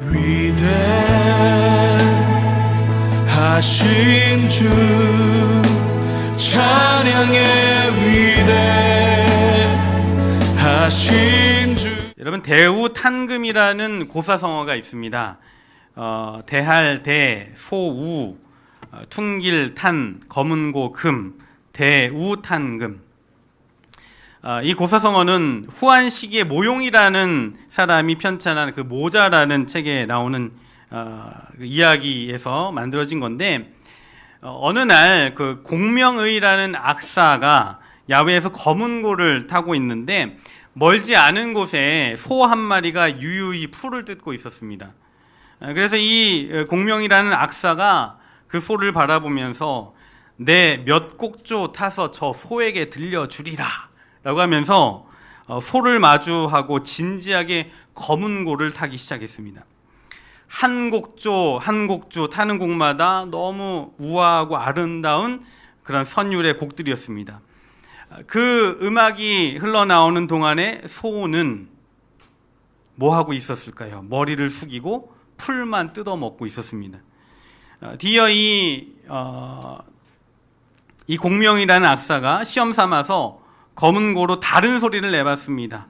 위대하신 주 찬양의 위대하신 주. 여러분, 대우탄금이라는 고사성어가 있습니다. 대할 대, 소우, 퉁길 탄, 검은고 금, 대우탄금. 이 고사성어는 후한 시기의 모용이라는 사람이 편찬한 그 모자라는 책에 나오는 그 이야기에서 만들어진 건데, 어느 날 그 공명의라는 악사가 야외에서 검은고를 타고 있는데 멀지 않은 곳에 소 한 마리가 유유히 풀을 뜯고 있었습니다. 그래서 이 공명이라는 악사가 그 소를 바라보면서 내 몇 곡조 타서 저 소에게 들려주리라 라고 하면서 소를 마주하고 진지하게 검은고를 타기 시작했습니다. 한 곡조 한 곡조 타는 곡마다 너무 우아하고 아름다운 그런 선율의 곡들이었습니다. 그 음악이 흘러나오는 동안에 소는 뭐 하고 있었을까요? 머리를 숙이고 풀만 뜯어먹고 있었습니다. 뒤이어 이 공명이라는 악사가 시험 삼아서 검은고로 다른 소리를 내봤습니다.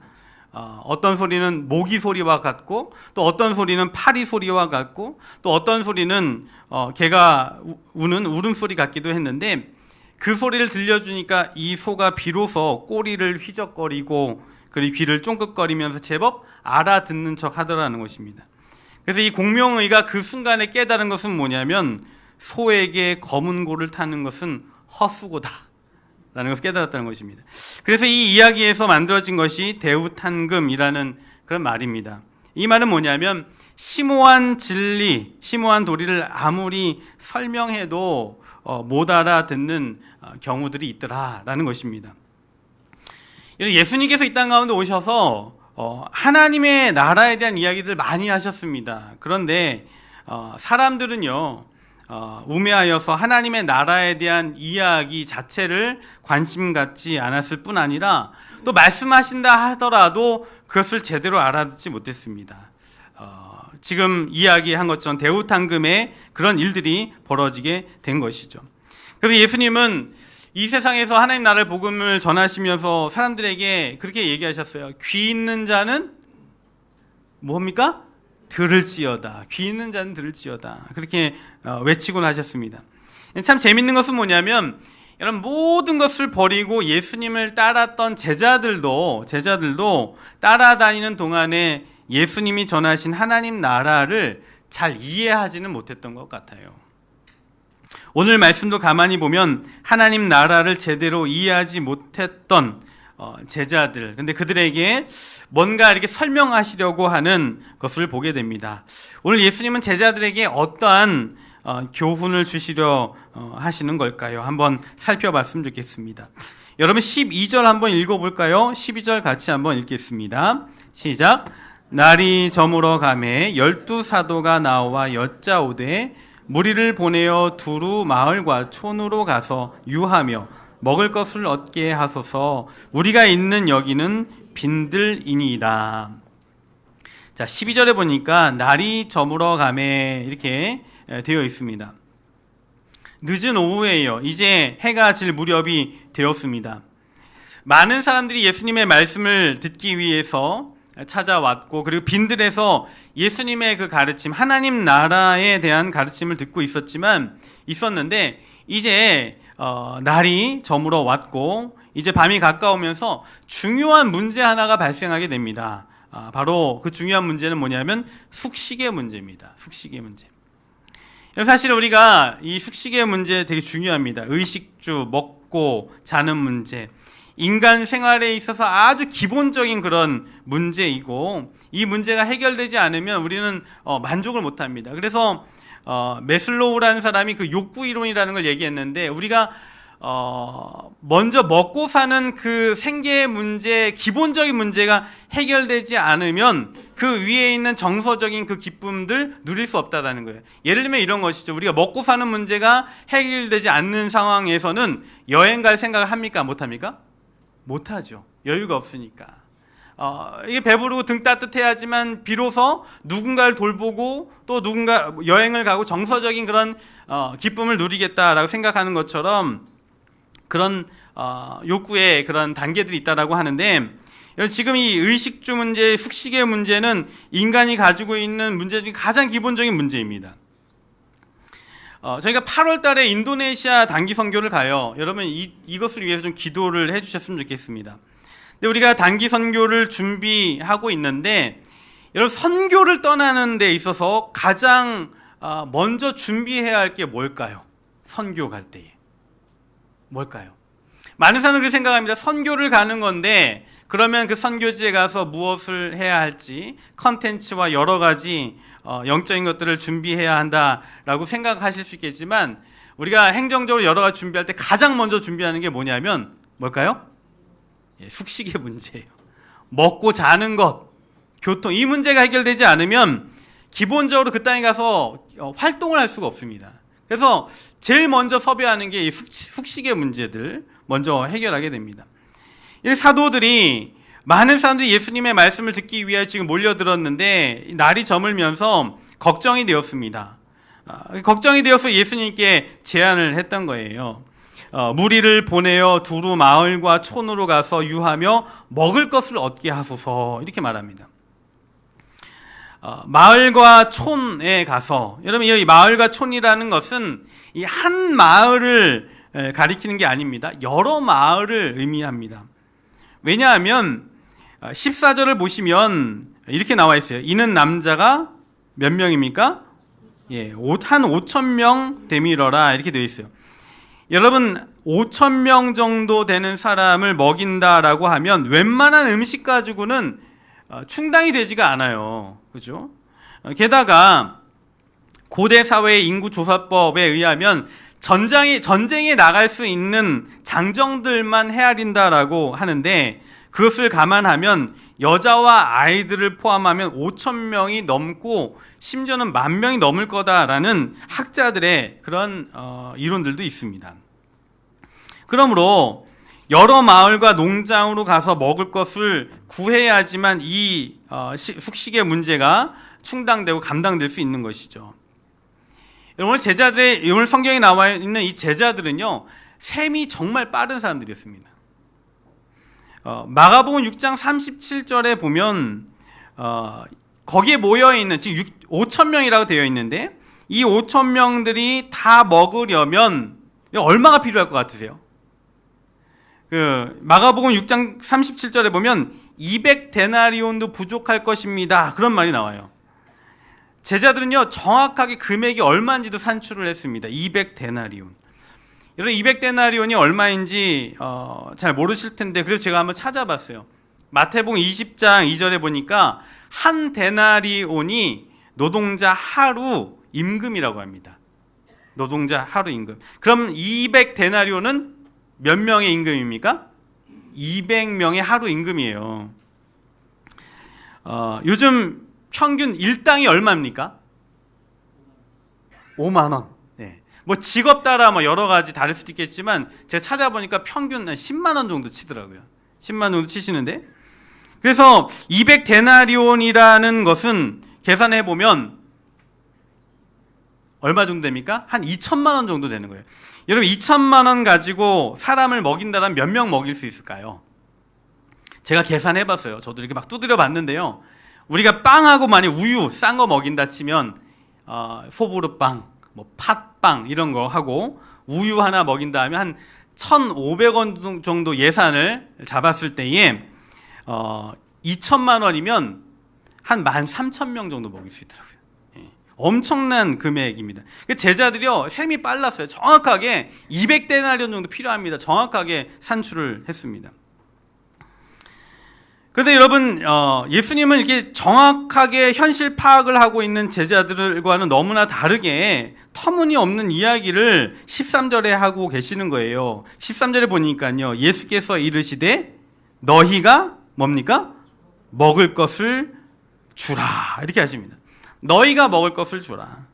어떤 소리는 모기 소리와 같고, 또 어떤 소리는 파리 소리와 같고, 또 어떤 소리는 개가 우는 울음소리 같기도 했는데, 그 소리를 들려주니까 이 소가 비로소 꼬리를 휘적거리고 그리고 귀를 쫑긋거리면서 제법 알아듣는 척 하더라는 것입니다. 그래서 이 공명의가 그 순간에 깨달은 것은 뭐냐면, 소에게 검은고를 타는 것은 헛수고다 라는 것을 깨달았다는 것입니다. 그래서 이 이야기에서 만들어진 것이 대우탄금이라는 그런 말입니다. 이 말은 뭐냐면, 심오한 진리, 심오한 도리를 아무리 설명해도 못 알아듣는 경우들이 있더라라는 것입니다. 예수님께서 이 땅 가운데 오셔서 하나님의 나라에 대한 이야기들 많이 하셨습니다. 그런데 사람들은요, 우매하여서 하나님의 나라에 대한 이야기 자체를 관심 갖지 않았을 뿐 아니라 또 말씀하신다 하더라도 그것을 제대로 알아듣지 못했습니다. 지금 이야기한 것처럼 대우탄금에 그런 일들이 벌어지게 된 것이죠. 그래서 예수님은 이 세상에서 하나님 나라의 복음을 전하시면서 사람들에게 그렇게 얘기하셨어요. 귀 있는 자는 뭡니까? 들을지어다. 귀 있는 자는 들을지어다. 그렇게 외치곤 하셨습니다. 참 재밌는 것은 뭐냐면, 여러분, 모든 것을 버리고 예수님을 따랐던 제자들도 따라다니는 동안에 예수님이 전하신 하나님 나라를 잘 이해하지는 못했던 것 같아요. 오늘 말씀도 가만히 보면 하나님 나라를 제대로 이해하지 못했던 제자들, 근데 그들에게 뭔가 이렇게 설명하시려고 하는 것을 보게 됩니다. 오늘 예수님은 제자들에게 어떠한 교훈을 주시려 하시는 걸까요? 한번 살펴봤으면 좋겠습니다. 여러분, 12절 한번 읽어볼까요? 12절 같이 한번 읽겠습니다. 시작. 날이 저물어 가매 12사도가 나와 여짜오되 무리를 보내어 두루 마을과 촌으로 가서 유하며 먹을 것을 얻게 하소서. 우리가 있는 여기는 빈들이니이다. 자, 12절에 보니까 날이 저물어 가매 이렇게 되어 있습니다. 늦은 오후에요. 이제 해가 질 무렵이 되었습니다. 많은 사람들이 예수님의 말씀을 듣기 위해서 찾아왔고, 그리고 빈들에서 예수님의 그 가르침, 하나님 나라에 대한 가르침을 듣고 있었는데 이제 날이 저물어 왔고 이제 밤이 가까우면서 중요한 문제 하나가 발생하게 됩니다. 바로 그 중요한 문제는 뭐냐면 숙식의 문제입니다. 숙식의 문제. 사실 우리가 이 숙식의 문제 되게 중요합니다. 의식주, 먹고 자는 문제, 인간 생활에 있어서 아주 기본적인 그런 문제이고, 이 문제가 해결되지 않으면 우리는 만족을 못합니다. 그래서 메슬로우라는 사람이 그 욕구 이론이라는 걸 얘기했는데, 우리가 먼저 먹고 사는 그 생계의 문제, 기본적인 문제가 해결되지 않으면 그 위에 있는 정서적인 그 기쁨들 누릴 수 없다라는 거예요. 예를 들면 이런 것이죠. 우리가 먹고 사는 문제가 해결되지 않는 상황에서는 여행 갈 생각을 합니까? 못합니까? 못하죠. 여유가 없으니까. 이게 배부르고 등 따뜻해야지만 비로소 누군가를 돌보고 또 누군가 여행을 가고 정서적인 그런 기쁨을 누리겠다라고 생각하는 것처럼 그런 욕구의 그런 단계들이 있다라고 하는데, 지금 이 의식주 문제, 숙식의 문제는 인간이 가지고 있는 문제 중에 가장 기본적인 문제입니다. 저희가 8월 달에 인도네시아 단기 선교를 가요. 여러분 이것을 위해서 좀 기도를 해주셨으면 좋겠습니다. 근데 우리가 단기 선교를 준비하고 있는데, 여러분 선교를 떠나는 데 있어서 가장 먼저 준비해야 할 게 뭘까요? 선교 갈 때에 뭘까요? 많은 사람들이 그렇게 생각합니다. 선교를 가는 건데 그러면 그 선교지에 가서 무엇을 해야 할지 컨텐츠와 여러 가지 영적인 것들을 준비해야 한다라고 생각하실 수 있겠지만, 우리가 행정적으로 여러 가지 준비할 때 가장 먼저 준비하는 게 뭐냐면 뭘까요? 숙식의 문제예요. 먹고 자는 것, 교통, 이 문제가 해결되지 않으면 기본적으로 그 땅에 가서 활동을 할 수가 없습니다. 그래서 제일 먼저 섭외하는 게 이 숙식의 문제들 먼저 해결하게 됩니다. 이 사도들이, 많은 사람들이 예수님의 말씀을 듣기 위해 지금 몰려들었는데 날이 저물면서 걱정이 되었습니다. 걱정이 되어서 예수님께 제안을 했던 거예요. 무리를 보내어 두루 마을과 촌으로 가서 유하며 먹을 것을 얻게 하소서, 이렇게 말합니다. 마을과 촌에 가서, 여러분 이 마을과 촌이라는 것은 이 한 마을을 가리키는 게 아닙니다. 여러 마을을 의미합니다. 왜냐하면 14절을 보시면 이렇게 나와 있어요. 이는 남자가 몇 명입니까? 한 5,000명 되밀어라, 이렇게 되어 있어요. 여러분 5,000명 정도 되는 사람을 먹인다라고 하면 웬만한 음식 가지고는 충당이 되지가 않아요. 그죠? 게다가 고대 사회의 인구조사법에 의하면 전쟁에 나갈 수 있는 장정들만 헤아린다라고 하는데, 그것을 감안하면 여자와 아이들을 포함하면 5,000명이 넘고 심지어는 10,000명이 넘을 거다라는 학자들의 그런 이론들도 있습니다. 그러므로 여러 마을과 농장으로 가서 먹을 것을 구해야지만 이 숙식의 문제가 충당되고 감당될 수 있는 것이죠. 오늘 성경에 나와 있는 이 제자들은요, 셈이 정말 빠른 사람들이었습니다. 마가복음 6장 37절에 보면 거기에 모여있는, 지금 5,000명이라고 되어 있는데, 이 5,000명들이 다 먹으려면 얼마가 필요할 것 같으세요? 마가복음 6장 37절에 보면 200데나리온도 부족할 것입니다, 그런 말이 나와요. 제자들은요, 정확하게 금액이 얼마인지도 산출을 했습니다. 200데나리온. 여러분 200데나리온이 얼마인지 잘 모르실 텐데, 그래서 제가 한번 찾아봤어요. 마태복음 20장 2절에 보니까 한 데나리온이 노동자 하루 임금이라고 합니다. 노동자 하루 임금. 그럼 200데나리온은 몇 명의 임금입니까? 200명의 하루 임금이에요. 요즘 평균 일당이 얼마입니까? 5만 원. 네. 뭐 직업 따라 뭐 여러 가지 다를 수도 있겠지만, 제가 찾아보니까 평균 10만 원 정도 치더라고요. 10만 원 정도 치시는데, 그래서 200데나리온이라는 것은 계산해 보면 얼마 정도 됩니까? 한 2천만 원 정도 되는 거예요. 여러분 2천만 원 가지고 사람을 먹인다면 몇 명 먹일 수 있을까요? 제가 계산해 봤어요. 저도 이렇게 막 두드려 봤는데요. 우리가 빵하고 만약 우유 싼 거 먹인다 치면 소보르빵, 뭐 팥빵 이런 거 하고 우유 하나 먹인다 하면 한 1,500원 정도 예산을 잡았을 때에 2천만 원이면 한 13,000명 정도 먹일 수 있더라고요. 엄청난 금액입니다. 제자들이요, 셈이 빨랐어요. 정확하게 200데나리온 정도 필요합니다. 정확하게 산출을 했습니다. 그런데 여러분, 예수님은 이렇게 정확하게 현실 파악을 하고 있는 제자들과는 너무나 다르게 터무니없는 이야기를 13절에 하고 계시는 거예요. 13절에 보니까요, 예수께서 이르시되 너희가 뭡니까? 먹을 것을 주라, 이렇게 하십니다. 너희가 먹을 것을 주라.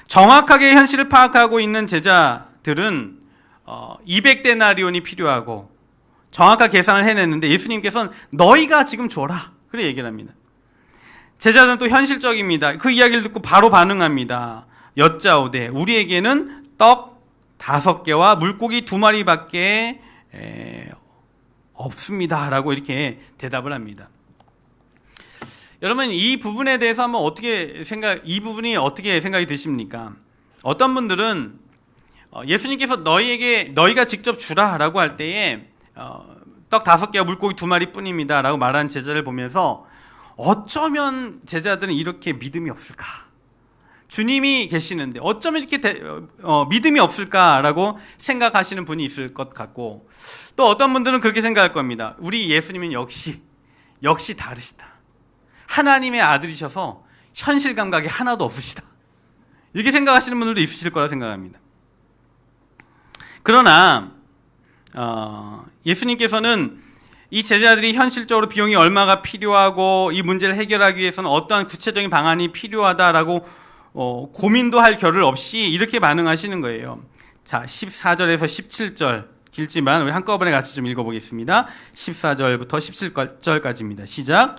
정확하게 현실을 파악하고 있는 제자들은 200데나리온이 필요하고 정확하게 계산을 해냈는데 예수님께서는 너희가 지금 줘라. 그래 얘기를 합니다. 제자들은 또 현실적입니다. 그 이야기를 듣고 바로 반응합니다. 여짜오되 우리에게는 떡 5개와 물고기 2마리밖에 없습니다. 라고 이렇게 대답을 합니다. 여러분 이 부분에 대해서 한번 이 부분이 어떻게 생각이 드십니까? 어떤 분들은 예수님께서 너희가 직접 주라 라고 할 때에 떡 5개와 물고기 2마리 뿐입니다 라고 말하는 제자를 보면서 어쩌면 제자들은 이렇게 믿음이 없을까? 주님이 계시는데 어쩌면 이렇게 믿음이 없을까라고 생각하시는 분이 있을 것 같고, 또 어떤 분들은 그렇게 생각할 겁니다. 우리 예수님은 역시 다르시다. 하나님의 아들이셔서 현실 감각이 하나도 없으시다. 이렇게 생각하시는 분들도 있으실 거라 생각합니다. 그러나 예수님께서는 이 제자들이 현실적으로 비용이 얼마가 필요하고 이 문제를 해결하기 위해서는 어떠한 구체적인 방안이 필요하다라고 고민도 할 겨를 없이 이렇게 반응하시는 거예요. 자, 14절에서 17절 길지만 우리 한꺼번에 같이 좀 읽어보겠습니다. 14절부터 17절까지입니다. 시작.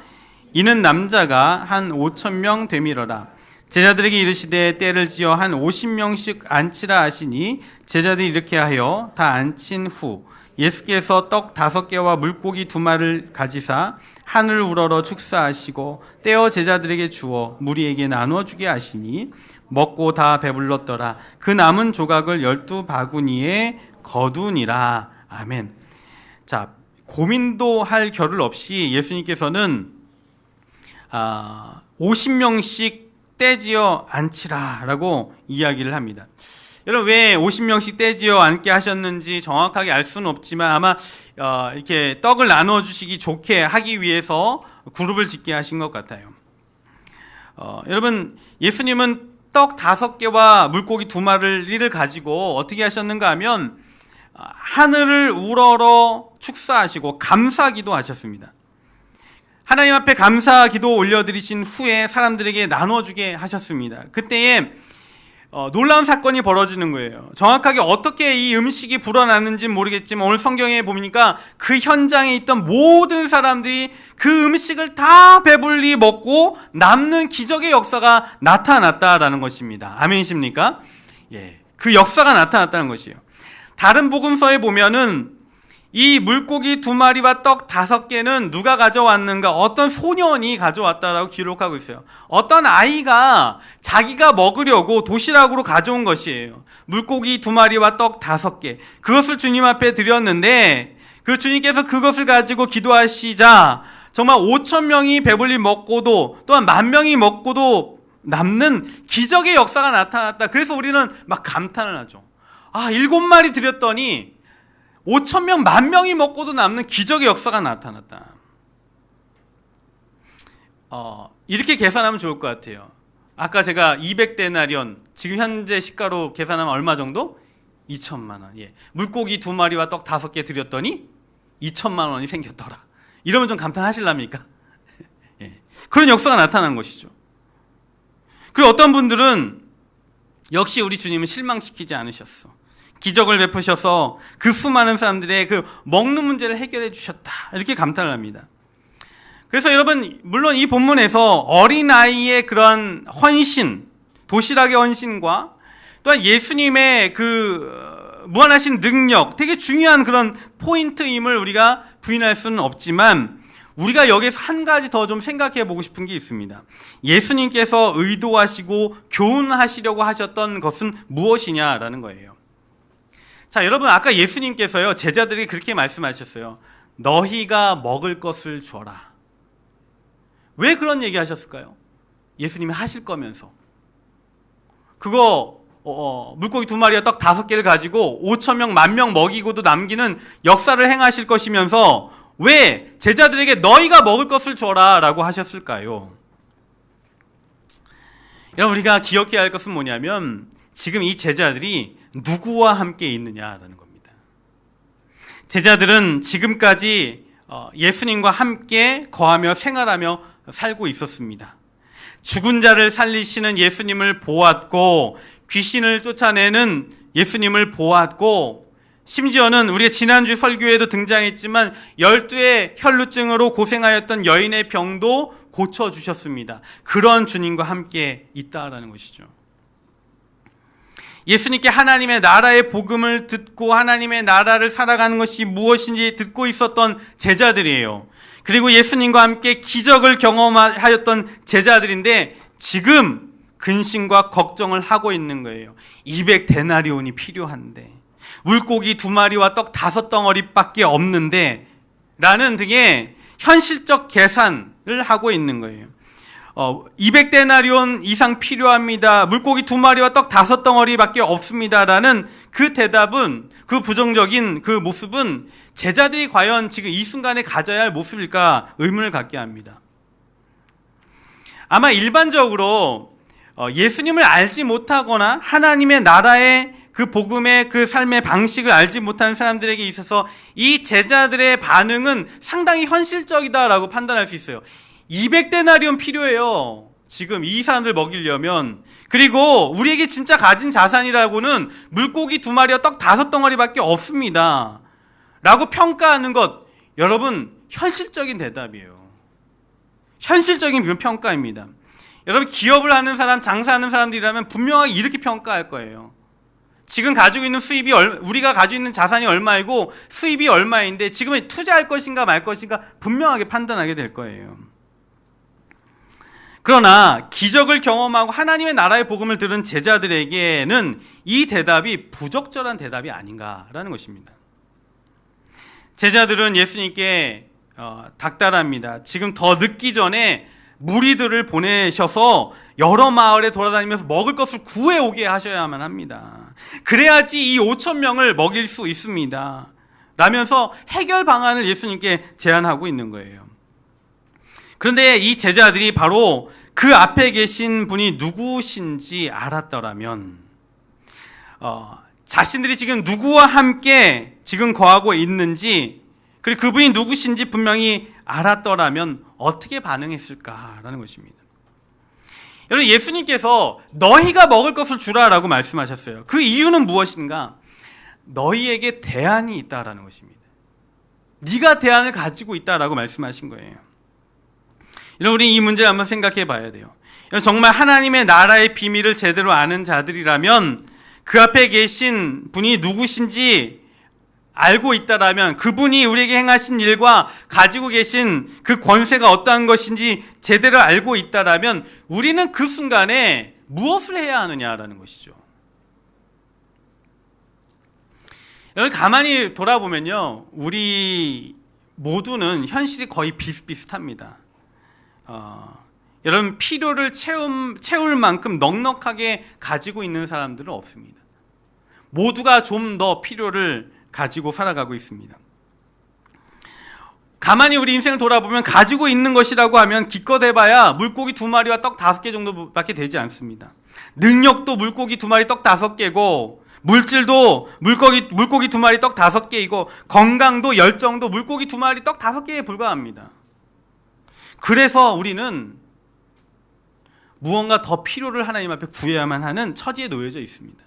이는 남자가 한 5,000명 되밀어라. 제자들에게 이르시되 때를 지어 한 50명씩 앉히라 하시니 제자들이 이렇게 하여 다 앉힌 후 예수께서 떡 5개와 물고기 2마리를 가지사 하늘 우러러 축사하시고 떼어 제자들에게 주어 무리에게 나누어 주게 하시니 먹고 다 배불렀더라. 그 남은 조각을 12바구니에 거두니라. 아멘. 자, 고민도 할 겨를 없이 예수님께서는 50명씩 떼지어 앉히라 라고 이야기를 합니다. 여러분 왜 50명씩 떼지어 앉게 하셨는지 정확하게 알 수는 없지만 아마 이렇게 떡을 나누어 주시기 좋게 하기 위해서 그룹을 짓게 하신 것 같아요. 여러분 예수님은 떡 5개와 물고기 2마리를 가지고 어떻게 하셨는가 하면 하늘을 우러러 축사하시고 감사기도 하셨습니다. 하나님 앞에 감사 기도 올려드리신 후에 사람들에게 나눠주게 하셨습니다. 그때에 놀라운 사건이 벌어지는 거예요. 정확하게 어떻게 이 음식이 불어났는지는 모르겠지만 오늘 성경에 보니까 그 현장에 있던 모든 사람들이 그 음식을 다 배불리 먹고 남는 기적의 역사가 나타났다라는 것입니다. 아멘이십니까? 예, 그 역사가 나타났다는 것이에요. 다른 복음서에 보면은 이 물고기 2마리와 떡 5개는 누가 가져왔는가? 어떤 소년이 가져왔다라고 기록하고 있어요. 어떤 아이가 자기가 먹으려고 도시락으로 가져온 것이에요. 물고기 2마리와 떡 5개. 그것을 주님 앞에 드렸는데 그 주님께서 그것을 가지고 기도하시자 정말 5,000명이 배불리 먹고도 또한 10,000명이 먹고도 남는 기적의 역사가 나타났다. 그래서 우리는 막 감탄을 하죠. 7마리 드렸더니 5,000명, 10,000명이 먹고도 남는 기적의 역사가 나타났다. 이렇게 계산하면 좋을 것 같아요. 아까 제가 200데나리온, 지금 현재 시가로 계산하면 얼마 정도? 2,000만 원. 예. 물고기 2마리와 떡 5개 드렸더니 2,000만 원이 생겼더라. 이러면 좀 감탄하실랍니까? 예. 그런 역사가 나타난 것이죠. 그리고 어떤 분들은 역시 우리 주님은 실망시키지 않으셨어. 기적을 베푸셔서 그 수많은 사람들의 그 먹는 문제를 해결해 주셨다. 이렇게 감탄을 합니다. 그래서 여러분, 물론 이 본문에서 어린아이의 그런 헌신, 도시락의 헌신과 또한 예수님의 그 무한하신 능력, 되게 중요한 그런 포인트임을 우리가 부인할 수는 없지만 우리가 여기서 한 가지 더 좀 생각해 보고 싶은 게 있습니다. 예수님께서 의도하시고 교훈하시려고 하셨던 것은 무엇이냐라는 거예요. 자, 여러분 아까 예수님께서요 제자들이 그렇게 말씀하셨어요. 너희가 먹을 것을 줘라. 왜 그런 얘기 하셨을까요? 예수님이 하실 거면서. 그거 물고기 2마리와 떡 5개를 가지고 5,000명, 10,000명 먹이고도 남기는 역사를 행하실 것이면서 왜 제자들에게 너희가 먹을 것을 줘라 라고 하셨을까요? 여러분 우리가 기억해야 할 것은 뭐냐면 지금 이 제자들이 누구와 함께 있느냐라는 겁니다. 제자들은 지금까지 예수님과 함께 거하며 생활하며 살고 있었습니다. 죽은 자를 살리시는 예수님을 보았고 귀신을 쫓아내는 예수님을 보았고 심지어는 우리가 지난주 설교에도 등장했지만 12의 혈루증으로 고생하였던 여인의 병도 고쳐주셨습니다. 그런 주님과 함께 있다라는 것이죠. 예수님께 하나님의 나라의 복음을 듣고 하나님의 나라를 살아가는 것이 무엇인지 듣고 있었던 제자들이에요. 그리고 예수님과 함께 기적을 경험하였던 제자들인데 지금 근심과 걱정을 하고 있는 거예요. 200데나리온이 필요한데 물고기 2마리와 떡 5덩어리밖에 없는데 라는 등의 현실적 계산을 하고 있는 거예요. 200데나리온 이상 필요합니다. 물고기 2마리와 떡 5덩어리밖에 없습니다라는 그 대답은, 그 부정적인 그 모습은 제자들이 과연 지금 이 순간에 가져야 할 모습일까 의문을 갖게 합니다. 아마 일반적으로 예수님을 알지 못하거나 하나님의 나라의 그 복음의 그 삶의 방식을 알지 못하는 사람들에게 있어서 이 제자들의 반응은 상당히 현실적이다라고 판단할 수 있어요. 200데나리온 필요해요. 지금 이 사람들 먹이려면. 그리고 우리에게 진짜 가진 자산이라고는 물고기 2마리와 떡 5덩어리밖에 없습니다. 라고 평가하는 것, 여러분 현실적인 대답이에요. 현실적인 평가입니다. 여러분 기업을 하는 사람, 장사하는 사람들이라면 분명하게 이렇게 평가할 거예요. 지금 가지고 있는 수입이 우리가 가지고 있는 자산이 얼마이고 수입이 얼마인데 지금은 투자할 것인가 말 것인가 분명하게 판단하게 될 거예요. 그러나 기적을 경험하고 하나님의 나라의 복음을 들은 제자들에게는 이 대답이 부적절한 대답이 아닌가라는 것입니다. 제자들은 예수님께 닥달합니다. 지금 더 늦기 전에 무리들을 보내셔서 여러 마을에 돌아다니면서 먹을 것을 구해오게 하셔야만 합니다. 그래야지 이 5,000명을 먹일 수 있습니다. 라면서 해결 방안을 예수님께 제안하고 있는 거예요. 그런데 이 제자들이 바로 그 앞에 계신 분이 누구신지 알았더라면, 자신들이 지금 누구와 함께 지금 거하고 있는지, 그리고 그분이 누구신지 분명히 알았더라면 어떻게 반응했을까라는 것입니다. 여러분, 예수님께서 너희가 먹을 것을 주라라고 말씀하셨어요. 그 이유는 무엇인가? 너희에게 대안이 있다라는 것입니다. 네가 대안을 가지고 있다라고 말씀하신 거예요. 여러분, 우리 이 문제를 한번 생각해 봐야 돼요. 정말 하나님의 나라의 비밀을 제대로 아는 자들이라면 그 앞에 계신 분이 누구신지 알고 있다라면, 그분이 우리에게 행하신 일과 가지고 계신 그 권세가 어떠한 것인지 제대로 알고 있다라면 우리는 그 순간에 무엇을 해야 하느냐라는 것이죠. 여러분, 가만히 돌아보면요, 우리 모두는 현실이 거의 비슷비슷합니다. 여러분, 필요를 채울 만큼 넉넉하게 가지고 있는 사람들은 없습니다. 모두가 좀 더 필요를 가지고 살아가고 있습니다. 가만히 우리 인생을 돌아보면 가지고 있는 것이라고 하면 기껏 해봐야 물고기 2마리와 떡 5개 정도밖에 되지 않습니다. 능력도 물고기 2마리 떡 5개고, 물질도 물고기 2마리 떡 5개이고, 건강도 열정도 물고기 2마리 떡 5개에 불과합니다. 그래서 우리는 무언가 더 필요를 하나님 앞에 구해야만 하는 처지에 놓여져 있습니다.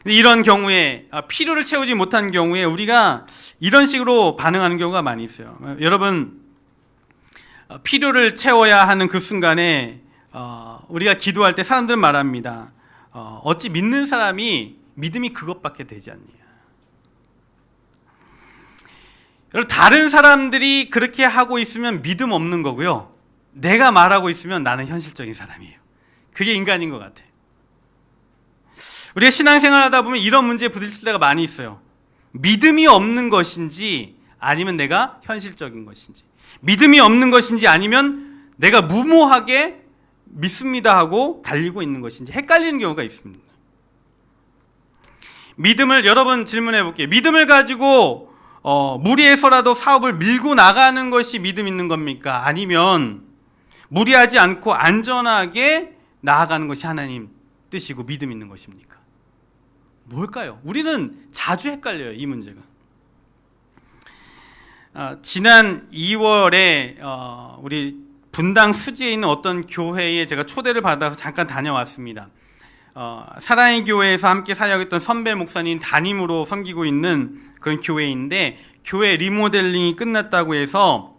이런 경우에, 필요를 채우지 못한 경우에 우리가 이런 식으로 반응하는 경우가 많이 있어요. 여러분, 필요를 채워야 하는 그 순간에 우리가 기도할 때 사람들은 말합니다. 어찌 믿는 사람이 믿음이 그것밖에 되지 않냐. 여러분, 다른 사람들이 그렇게 하고 있으면 믿음 없는 거고요, 내가 말하고 있으면 나는 현실적인 사람이에요. 그게 인간인 것 같아요. 우리가 신앙생활 하다 보면 이런 문제에 부딪힐 때가 많이 있어요. 믿음이 없는 것인지 아니면 내가 현실적인 것인지, 믿음이 없는 것인지 아니면 내가 무모하게 믿습니다 하고 달리고 있는 것인지 헷갈리는 경우가 있습니다. 믿음을, 여러분 질문해 볼게요. 믿음을 가지고 무리해서라도 사업을 밀고 나가는 것이 믿음 있는 겁니까? 아니면 무리하지 않고 안전하게 나아가는 것이 하나님 뜻이고 믿음 있는 것입니까? 뭘까요? 우리는 자주 헷갈려요, 이 문제가. 지난 2월에 우리 분당 수지에 있는 어떤 교회에 제가 초대를 받아서 잠깐 다녀왔습니다. 사랑의 교회에서 함께 사역했던 선배 목사님 담임으로 섬기고 있는 그런 교회인데, 교회 리모델링이 끝났다고 해서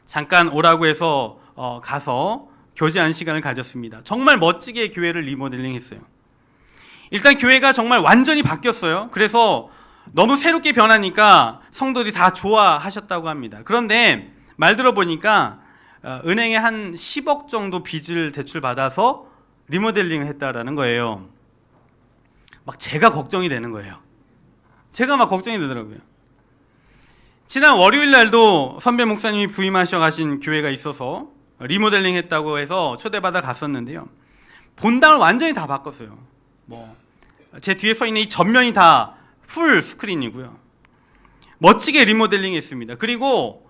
잠깐 오라고 해서 가서 교제하는 시간을 가졌습니다. 정말 멋지게 교회를 리모델링 했어요. 일단 교회가 정말 완전히 바뀌었어요. 그래서 너무 새롭게 변하니까 성도들이 다 좋아하셨다고 합니다. 그런데 말 들어보니까 은행에 한 10억 정도 빚을 대출받아서 리모델링을 했다라는 거예요. 막 제가 걱정이 되는 거예요. 제가 막 걱정이 되더라고요. 지난 월요일 날도 선배 목사님이 부임하셔 가신 교회가 있어서 리모델링 했다고 해서 초대받아 갔었는데요. 본당을 완전히 다 바꿨어요. 제 뒤에 서 있는 이 전면이 다 풀 스크린이고요. 멋지게 리모델링 했습니다. 그리고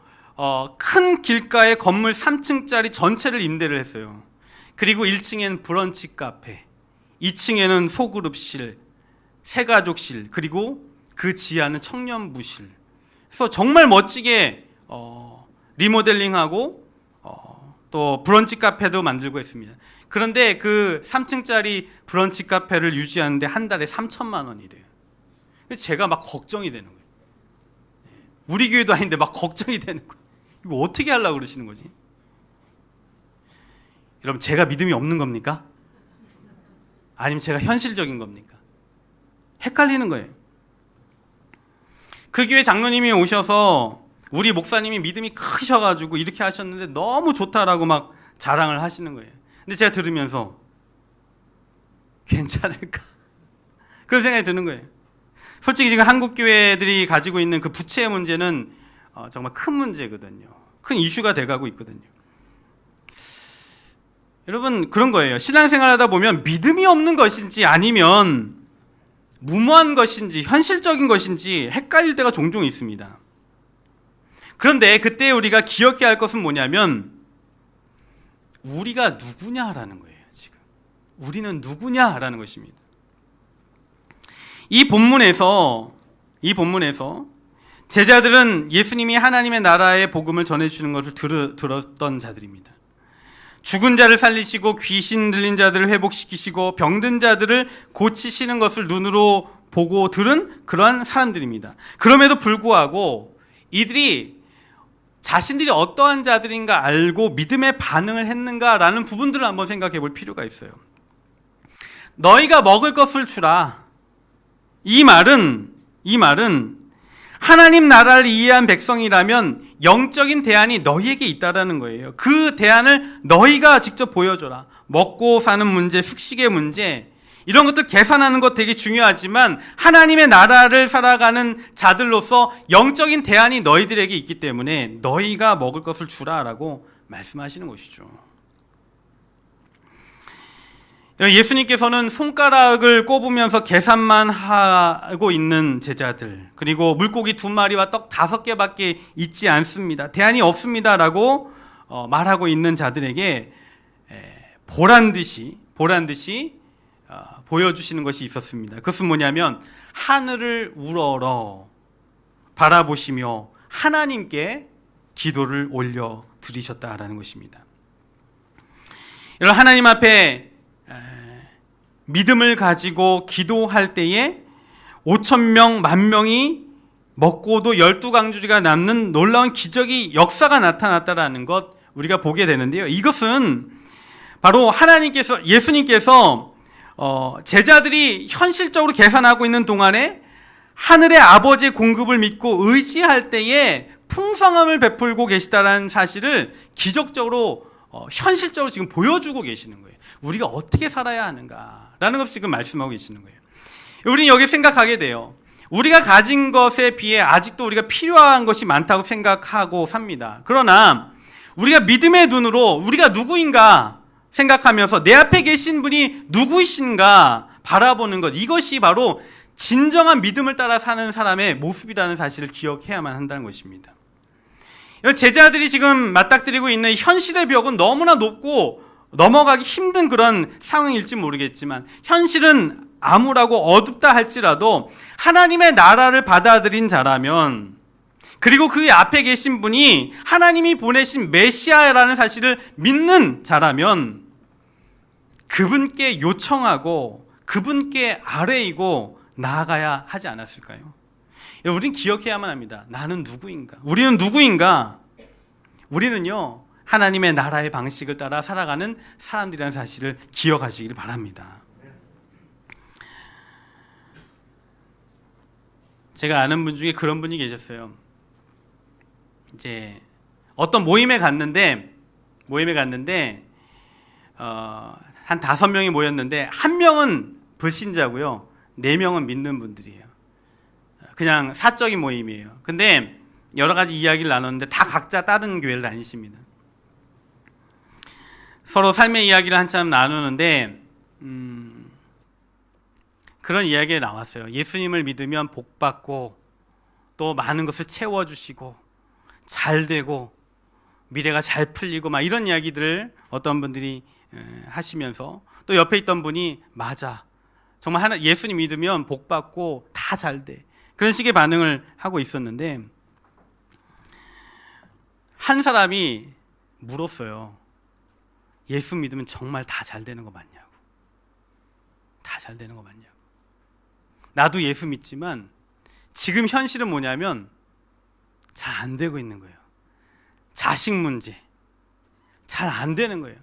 큰 길가에 건물 3층짜리 전체를 임대를 했어요. 그리고 1층에는 브런치 카페, 2층에는 소그룹실, 새가족실, 그리고 그 지하는 청년부실. 그래서 정말 멋지게 리모델링하고 또 브런치 카페도 만들고 했습니다. 그런데 그 3층짜리 브런치 카페를 유지하는데 한 달에 3천만 원이래요. 그래서 제가 막 걱정이 되는 거예요. 우리 교회도 아닌데 막 걱정이 되는 거예요. 이거 어떻게 하려고 그러시는 거지? 여러분, 제가 믿음이 없는 겁니까? 아니면 제가 현실적인 겁니까? 헷갈리는 거예요. 그 교회 장로님이 오셔서 우리 목사님이 믿음이 크셔가지고 이렇게 하셨는데 너무 좋다라고 막 자랑을 하시는 거예요. 근데 제가 들으면서 괜찮을까? 그런 생각이 드는 거예요. 솔직히 지금 한국 교회들이 가지고 있는 그 부채 문제는 정말 큰 문제거든요. 큰 이슈가 돼가고 있거든요. 여러분, 그런 거예요. 신앙생활 하다 보면 믿음이 없는 것인지 아니면 무모한 것인지 현실적인 것인지 헷갈릴 때가 종종 있습니다. 그런데 그때 우리가 기억해야 할 것은 뭐냐면 우리가 누구냐라는 거예요. 지금 우리는 누구냐라는 것입니다. 이 본문에서 제자들은 예수님이 하나님의 나라의 복음을 전해주시는 것을 들었던 자들입니다. 죽은 자를 살리시고 귀신 들린 자들을 회복시키시고 병든 자들을 고치시는 것을 눈으로 보고 들은 그러한 사람들입니다. 그럼에도 불구하고 이들이 자신들이 어떠한 자들인가 알고 믿음의 반응을 했는가라는 부분들을 한번 생각해 볼 필요가 있어요. 너희가 먹을 것을 주라. 이 말은 하나님 나라를 이해한 백성이라면 영적인 대안이 너희에게 있다라는 거예요. 그 대안을 너희가 직접 보여줘라. 먹고 사는 문제, 숙식의 문제, 이런 것들 계산하는 것 되게 중요하지만 하나님의 나라를 살아가는 자들로서 영적인 대안이 너희들에게 있기 때문에 너희가 먹을 것을 주라라고 말씀하시는 것이죠. 예수님께서는 손가락을 꼽으면서 계산만 하고 있는 제자들, 그리고 물고기 2마리와 떡 5개밖에 있지 않습니다, 대안이 없습니다라고 말하고 있는 자들에게 보란듯이 보여주시는 것이 있었습니다. 그것은 뭐냐면 하늘을 우러러 바라보시며 하나님께 기도를 올려 드리셨다라는 것입니다. 여러분, 하나님 앞에 믿음을 가지고 기도할 때에 5,000명, 10,000명이 먹고도 12강주리가 남는 놀라운 기적이 역사가 나타났다라는 것 우리가 보게 되는데요. 이것은 바로 예수님께서 제자들이 현실적으로 계산하고 있는 동안에 하늘의 아버지의 공급을 믿고 의지할 때에 풍성함을 베풀고 계시다라는 사실을 기적적으로 현실적으로 지금 보여주고 계시는 거예요. 우리가 어떻게 살아야 하는가라는 것을 지금 말씀하고 계시는 거예요. 우리는 여기 생각하게 돼요. 우리가 가진 것에 비해 아직도 우리가 필요한 것이 많다고 생각하고 삽니다. 그러나 우리가 믿음의 눈으로 우리가 누구인가 생각하면서 내 앞에 계신 분이 누구이신가 바라보는 것, 이것이 바로 진정한 믿음을 따라 사는 사람의 모습이라는 사실을 기억해야만 한다는 것입니다. 제자들이 지금 맞닥뜨리고 있는 현실의 벽은 너무나 높고 넘어가기 힘든 그런 상황일지 모르겠지만, 현실은 암울하고 어둡다 할지라도 하나님의 나라를 받아들인 자라면, 그리고 그 앞에 계신 분이 하나님이 보내신 메시아라는 사실을 믿는 자라면 그분께 요청하고 그분께 아뢰이고 나아가야 하지 않았을까요? 우리는 기억해야만 합니다. 나는 누구인가? 우리는 누구인가? 우리는요, 하나님의 나라의 방식을 따라 살아가는 사람들이라는 사실을 기억하시길 바랍니다. 제가 아는 분 중에 그런 분이 계셨어요. 이제 어떤 모임에 갔는데 한 5명이 모였는데 1명은 불신자고요, 4명은 믿는 분들이에요. 그냥 사적인 모임이에요. 근데 여러 가지 이야기를 나눴는데 다 각자 다른 교회를 다니십니다. 서로 삶의 이야기를 한참 나누는데 그런 이야기가 나왔어요. 예수님을 믿으면 복받고 또 많은 것을 채워주시고 잘 되고 미래가 잘 풀리고 막 이런 이야기들을 어떤 분들이 하시면서 또 옆에 있던 분이 맞아, 정말 예수님 믿으면 복받고 다 잘 돼, 그런 식의 반응을 하고 있었는데 한 사람이 물었어요. 예수 믿으면 정말 다 잘 되는 거 맞냐고. 다 잘 되는 거 맞냐고. 나도 예수 믿지만 지금 현실은 뭐냐면 잘 안 되고 있는 거예요. 자식 문제 잘 안 되는 거예요.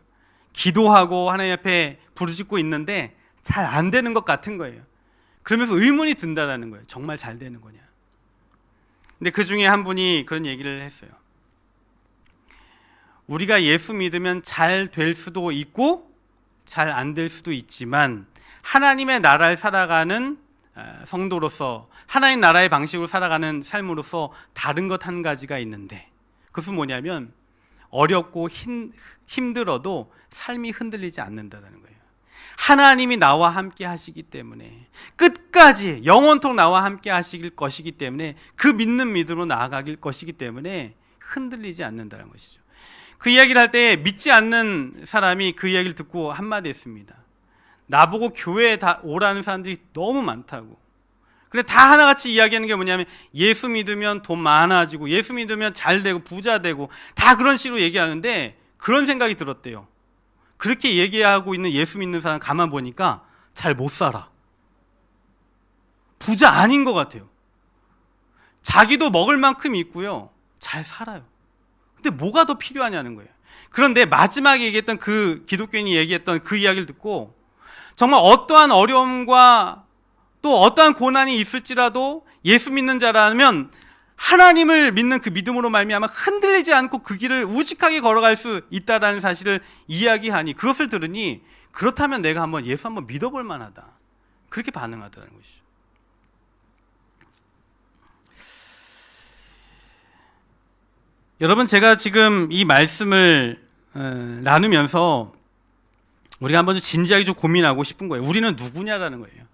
기도하고 하나님 앞에 부르짖고 있는데 잘 안 되는 것 같은 거예요. 그러면서 의문이 든다라는 거예요. 정말 잘 되는 거냐. 근데 그 중에 한 분이 그런 얘기를 했어요. 우리가 예수 믿으면 잘 될 수도 있고 잘 안 될 수도 있지만 하나님의 나라를 살아가는 성도로서 하나님 나라의 방식으로 살아가는 삶으로서 다른 것 한 가지가 있는데 그것은 뭐냐면 어렵고 힘들어도 삶이 흔들리지 않는다는 거예요. 하나님이 나와 함께 하시기 때문에 끝까지 영원토록 나와 함께 하시길 것이기 때문에 그 믿는 믿음으로 나아가길 것이기 때문에 흔들리지 않는다는 것이죠. 그 이야기를 할 때 믿지 않는 사람이 그 이야기를 듣고 한마디 했습니다. 나보고 교회에 다 오라는 사람들이 너무 많다고. 근데 다 하나같이 이야기하는 게 뭐냐면 예수 믿으면 돈 많아지고 예수 믿으면 잘 되고 부자 되고 다 그런 식으로 얘기하는데 그런 생각이 들었대요. 그렇게 얘기하고 있는 예수 믿는 사람 가만 보니까 잘 못 살아. 부자 아닌 것 같아요. 자기도 먹을 만큼 있고요, 잘 살아요. 근데 뭐가 더 필요하냐는 거예요. 그런데 마지막에 얘기했던 그 기독교인이 얘기했던 그 이야기를 듣고 정말 어떠한 어려움과 또 어떠한 고난이 있을지라도 예수 믿는 자라면 하나님을 믿는 그 믿음으로 말미암아 흔들리지 않고 그 길을 우직하게 걸어갈 수 있다라는 사실을 이야기하니 그것을 들으니 그렇다면 내가 예수 한번 믿어볼 만하다, 그렇게 반응하더라는 것이죠. 여러분, 제가 지금 이 말씀을 나누면서 우리가 한번 좀 진지하게 좀 고민하고 싶은 거예요. 우리는 누구냐라는 거예요.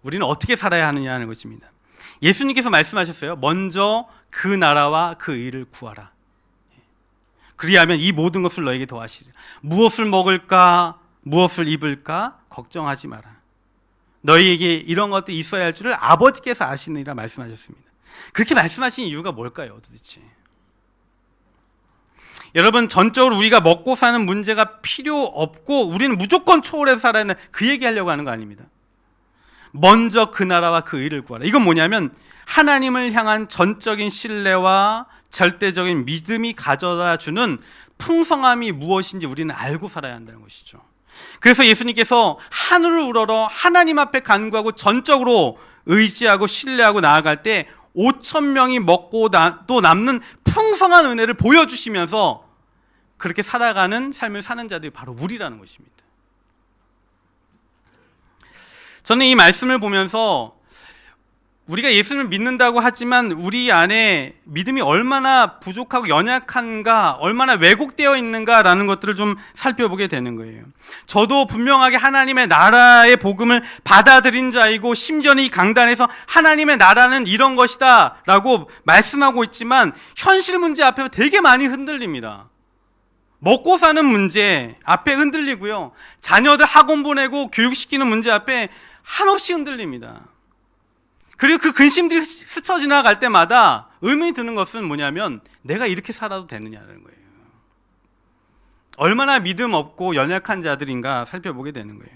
우리는 어떻게 살아야 하느냐는 것입니다. 예수님께서 말씀하셨어요. 먼저 그 나라와 그 의를 구하라. 그리하면 이 모든 것을 너에게 더하시리라. 무엇을 먹을까, 무엇을 입을까 걱정하지 마라. 너희에게 이런 것도 있어야 할 줄을 아버지께서 아시느니라 말씀하셨습니다. 그렇게 말씀하신 이유가 뭘까요, 도대체? 여러분, 전적으로 우리가 먹고 사는 문제가 필요 없고 우리는 무조건 초월해서 살아야 하는 그 얘기하려고 하는 거 아닙니다. 먼저 그 나라와 그 의를 구하라. 이건 뭐냐면 하나님을 향한 전적인 신뢰와 절대적인 믿음이 가져다 주는 풍성함이 무엇인지 우리는 알고 살아야 한다는 것이죠. 그래서 예수님께서 하늘을 우러러 하나님 앞에 간구하고 전적으로 의지하고 신뢰하고 나아갈 때 5,000명이 먹고 또 남는 풍성한 은혜를 보여주시면서 그렇게 살아가는 삶을 사는 자들이 바로 우리라는 것입니다. 저는 이 말씀을 보면서 우리가 예수님을 믿는다고 하지만 우리 안에 믿음이 얼마나 부족하고 연약한가, 얼마나 왜곡되어 있는가라는 것들을 좀 살펴보게 되는 거예요. 저도 분명하게 하나님의 나라의 복음을 받아들인 자이고 심지어는 이 강단에서 하나님의 나라는 이런 것이다 라고 말씀하고 있지만 현실 문제 앞에 되게 많이 흔들립니다. 먹고 사는 문제 앞에 흔들리고요, 자녀들 학원 보내고 교육시키는 문제 앞에 한없이 흔들립니다. 그리고 그 근심들이 스쳐 지나갈 때마다 의문이 드는 것은 뭐냐면 내가 이렇게 살아도 되느냐는 거예요. 얼마나 믿음 없고 연약한 자들인가 살펴보게 되는 거예요.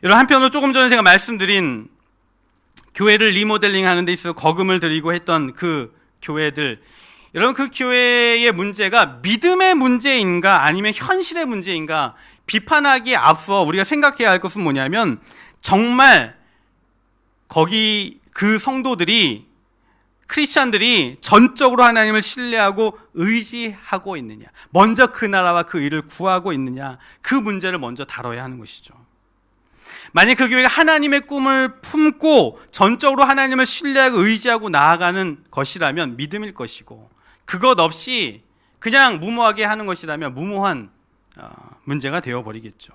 여러분, 한편으로 조금 전에 제가 말씀드린 교회를 리모델링 하는 데 있어서 거금을 들이고 했던 그 교회들, 여러분, 그 교회의 문제가 믿음의 문제인가 아니면 현실의 문제인가 비판하기에 앞서 우리가 생각해야 할 것은 뭐냐면, 정말 거기 그 성도들이, 크리스찬들이 전적으로 하나님을 신뢰하고 의지하고 있느냐, 먼저 그 나라와 그 일을 구하고 있느냐, 그 문제를 먼저 다뤄야 하는 것이죠. 만약 그 교회가 하나님의 꿈을 품고 전적으로 하나님을 신뢰하고 의지하고 나아가는 것이라면 믿음일 것이고, 그것 없이 그냥 무모하게 하는 것이라면 무모한 문제가 되어버리겠죠.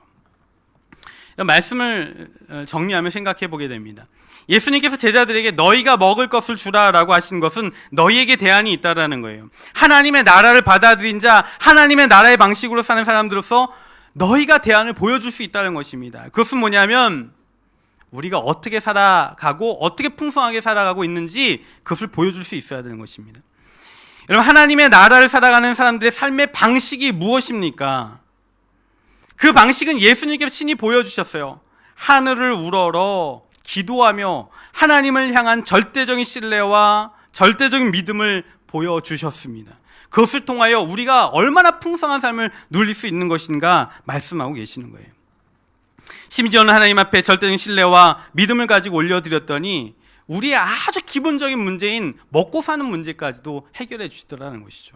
말씀을 정리하며 생각해 보게 됩니다. 예수님께서 제자들에게 너희가 먹을 것을 주라라고 하신 것은 너희에게 대안이 있다라는 거예요. 하나님의 나라를 받아들인 자, 하나님의 나라의 방식으로 사는 사람들로서 너희가 대안을 보여줄 수 있다는 것입니다. 그것은 뭐냐면 우리가 어떻게 살아가고 어떻게 풍성하게 살아가고 있는지 그것을 보여줄 수 있어야 되는 것입니다. 여러분, 하나님의 나라를 살아가는 사람들의 삶의 방식이 무엇입니까? 그 방식은 예수님께서 친히 보여주셨어요. 하늘을 우러러 기도하며 하나님을 향한 절대적인 신뢰와 절대적인 믿음을 보여주셨습니다. 그것을 통하여 우리가 얼마나 풍성한 삶을 누릴 수 있는 것인가 말씀하고 계시는 거예요. 심지어는 하나님 앞에 절대적인 신뢰와 믿음을 가지고 올려드렸더니 우리의 아주 기본적인 문제인 먹고 사는 문제까지도 해결해 주시더라는 것이죠.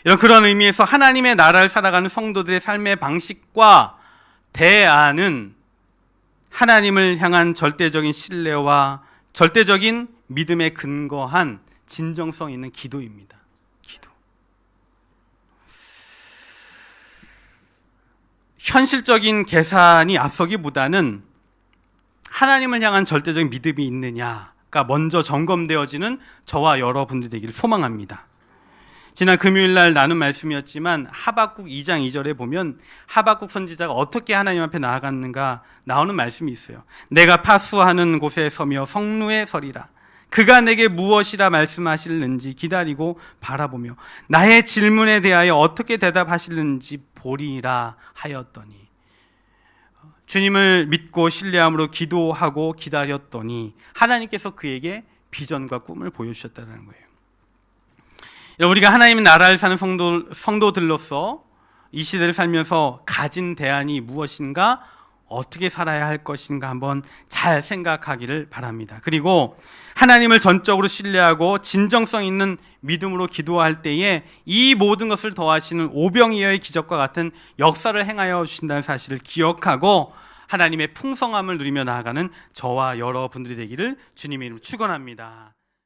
이런 그런 의미에서 하나님의 나라를 살아가는 성도들의 삶의 방식과 대안은 하나님을 향한 절대적인 신뢰와 절대적인 믿음에 근거한 진정성 있는 기도입니다. 기도. 현실적인 계산이 앞서기보다는 하나님을 향한 절대적인 믿음이 있느냐가 먼저 점검되어지는 저와 여러분들 되기를 소망합니다. 지난 금요일날 나눈 말씀이었지만 하박국 2장 2절에 보면 하박국 선지자가 어떻게 하나님 앞에 나아갔는가 나오는 말씀이 있어요. 내가 파수하는 곳에 서며 성루에 서리라. 그가 내게 무엇이라 말씀하실는지 기다리고 바라보며 나의 질문에 대하여 어떻게 대답하실는지 보리라 하였더니, 주님을 믿고 신뢰함으로 기도하고 기다렸더니 하나님께서 그에게 비전과 꿈을 보여주셨다는 거예요. 우리가 하나님의 나라를 사는 성도들로서 이 시대를 살면서 가진 대안이 무엇인가, 어떻게 살아야 할 것인가 한번 잘 생각하기를 바랍니다. 그리고 하나님을 전적으로 신뢰하고 진정성 있는 믿음으로 기도할 때에 이 모든 것을 더하시는 오병이어의 기적과 같은 역사를 행하여 주신다는 사실을 기억하고 하나님의 풍성함을 누리며 나아가는 저와 여러분들이 되기를 주님의 이름으로 축원합니다.